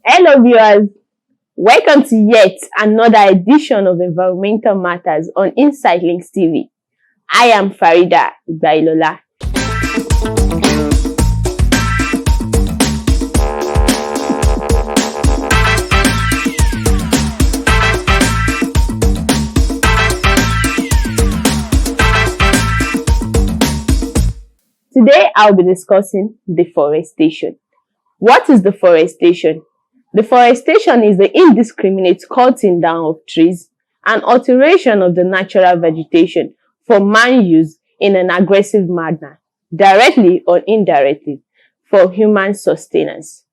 Hello viewers, welcome to yet another edition of Environmental Matters on Inside Links TV. I am Faridah. Today I'll be discussing deforestation. What is deforestation? Deforestation is the indiscriminate cutting down of trees and alteration of the natural vegetation for man use in an aggressive manner, directly or indirectly, for human sustenance.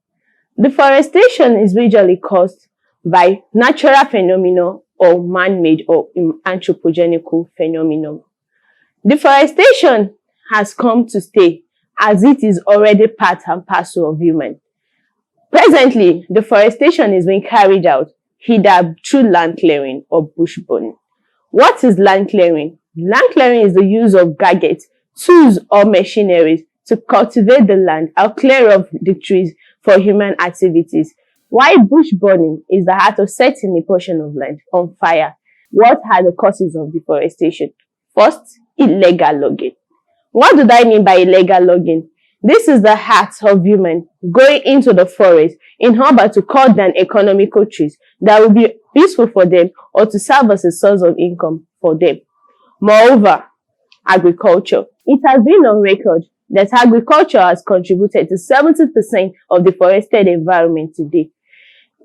Deforestation is usually caused by natural phenomena or man-made or anthropogenic phenomena. Deforestation has come to stay as it is already part and parcel of human. Presently, deforestation is being carried out either through land clearing or bush burning. What is land clearing? Land clearing is the use of gadgets, tools or machineries to cultivate the land or clear off the trees for human activities. While bush burning is the act of setting a portion of land on fire. What are the causes of deforestation? First, illegal logging. What do I mean by illegal logging? This is the act of human going into the forest in order to cut down economical trees that will be useful for them or to serve as a source of income for them. Moreover, agriculture. It has been on record that agriculture has contributed to 70% of the forested environment today.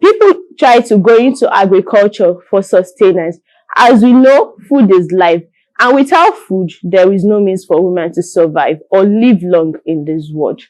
People try to go into agriculture for sustenance. As we know, food is life. And without food, there is no means for women to survive or live long in this world.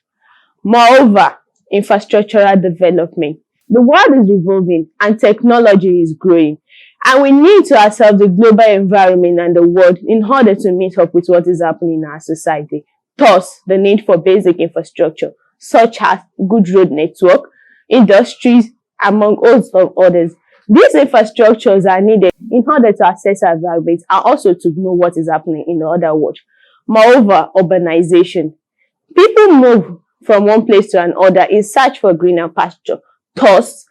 Moreover, infrastructural development. The world is revolving and technology is growing. And we need to accept the global environment and the world in order to meet up with what is happening in our society. Thus, the need for basic infrastructure, such as good road network, industries, among hosts of others. These infrastructures are needed in order to access our environment and also to know what is happening in the other world. Moreover, urbanization. People move from one place to another in search for greener pasture. Thus,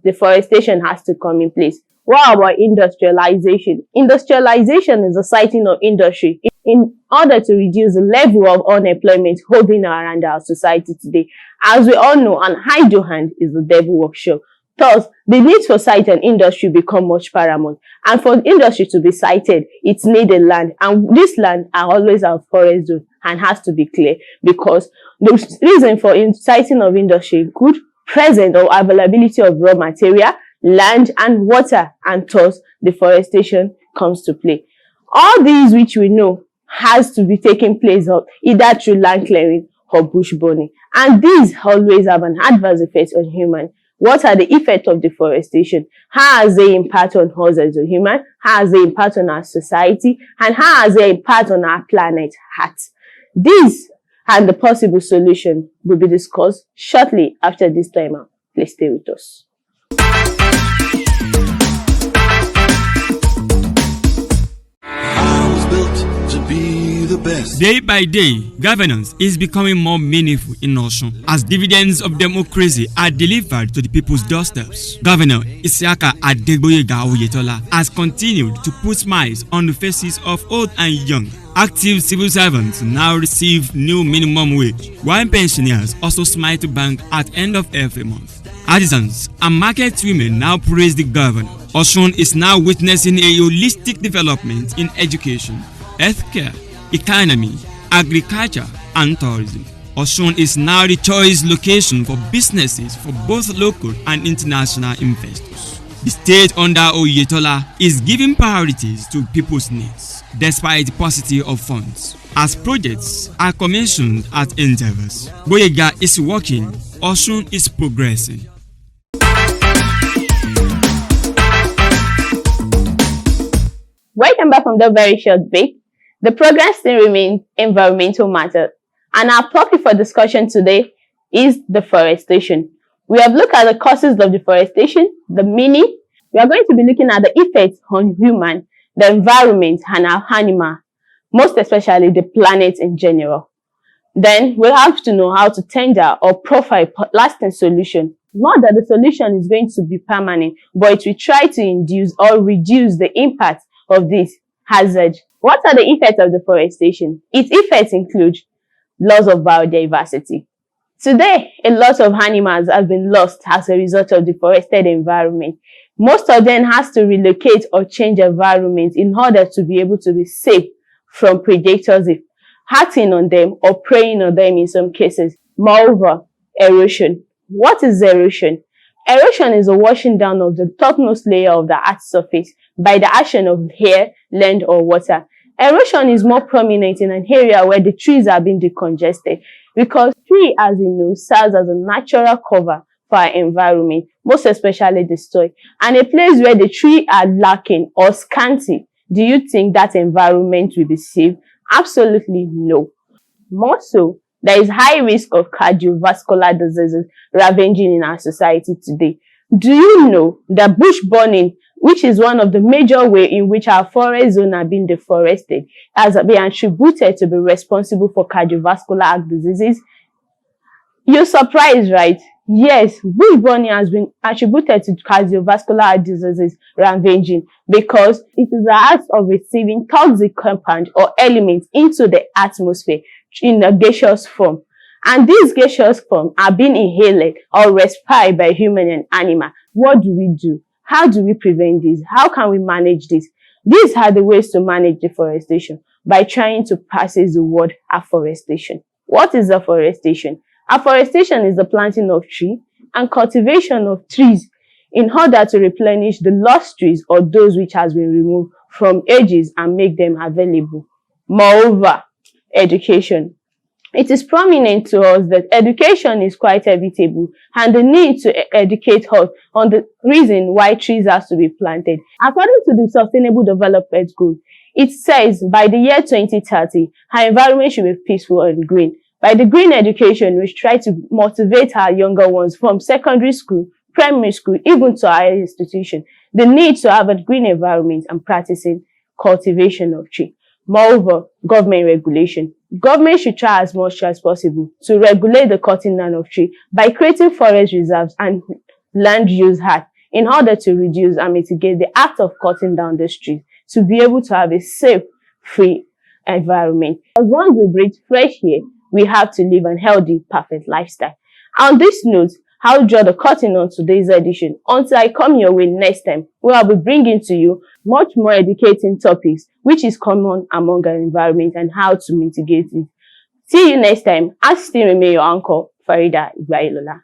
deforestation has to come in place. What about industrialization? Industrialization is the siting of industry in order to reduce the level of unemployment hovering around our society today. As we all know, an idle hand is the devil workshop. Thus, the need for site and industry become much paramount. And for industry to be sited, it needs a land. And this land are always our forest zone and has to be clear because the reason for siting of industry could present or availability of raw material, land and water, and thus deforestation comes to play. All these which we know has to be taking place of either through land clearing or bush burning. And these always have an adverse effect on humans. What are the effects of deforestation? How has they impact on us as a human? How has they impact on our society? And how has they impact on our planet Earth? These and the possible solution will be discussed shortly after this timer. Please stay with us. I was built to be the best. Day by day, governance is becoming more meaningful in Osun as dividends of democracy are delivered to the people's doorsteps. Governor Isiaka Adegboyega Oyetola has continued to put smiles on the faces of old and young. Active civil servants now receive new minimum wage, while pensioners also smile to bank at end of every month. Artisans and market women now praise the governor. Osun is now witnessing a holistic development in education, healthcare, economy, agriculture, and tourism. Osun is now the choice location for businesses for both local and international investors. The state under Oyetola is giving priorities to people's needs, despite the paucity of funds. As projects are commissioned at intervals, Boyega is working, Osun is progressing. Welcome back from the very short break. The program still remains Environmental Matters, and our topic for discussion today is deforestation. We have looked at the causes of deforestation, the meaning. We are going to be looking at the effects on human, the environment, and our animal, most especially the planet in general. Then we'll have to know how to tender or profile lasting solution Not that the solution is going to be permanent, but it will try to induce or reduce the impact of this hazard. What are the effects of deforestation? Its effects include loss of biodiversity. Today, a lot of animals have been lost as a result of deforested environment. Most of them has to relocate or change environment in order to be able to be safe from predators acting on them or preying on them in some cases. Moreover, erosion. What is erosion? Erosion is a washing down of the topmost layer of the earth's surface by the action of air, land, or water. Erosion is more prominent in an area where the trees are being decongested because tree, as we know, serves as a natural cover for our environment, most especially the soil. And a place where the trees are lacking or scanty, do you think that environment will be safe? Absolutely no. More so, there is high risk of cardiovascular diseases ravaging in our society today. Do you know that bush burning, which is one of the major ways in which our forest zone are being deforested, has been attributed to be responsible for cardiovascular diseases? You're surprised, right? Yes, bush burning has been attributed to cardiovascular diseases ravaging because it is the act of receiving toxic compound or elements into the atmosphere in a gaseous form. And these gaseous forms are being inhaled or respired by human and animal. What do we do? How do we prevent this? How can we manage this? These are the ways to manage deforestation by trying to practice the word afforestation. What is afforestation? Afforestation is the planting of trees and cultivation of trees in order to replenish the lost trees or those which has been removed from edges and make them available. Moreover, education. It is prominent to us that education is quite inevitable and the need to educate us on the reason why trees have to be planted. According to the Sustainable Development Goal, it says by the year 2030, our environment should be peaceful and green. By the green education, we try to motivate our younger ones from secondary school, primary school, even to higher institution, the need to have a green environment and practicing cultivation of trees. Moreover, government regulation. Government should try as much as possible to regulate the cutting down of trees by creating forest reserves and land use act in order to reduce and mitigate the act of cutting down the trees to be able to have a safe, free environment. As once we breathe fresh air, we have to live a healthy, perfect lifestyle. On this note, I'll draw the curtain on today's edition. Until I come your way next time, where I'll be bringing to you much more educating topics, which is common among our environment and how to mitigate it. See you next time. I still remain your uncle, Faridah Ibrailola.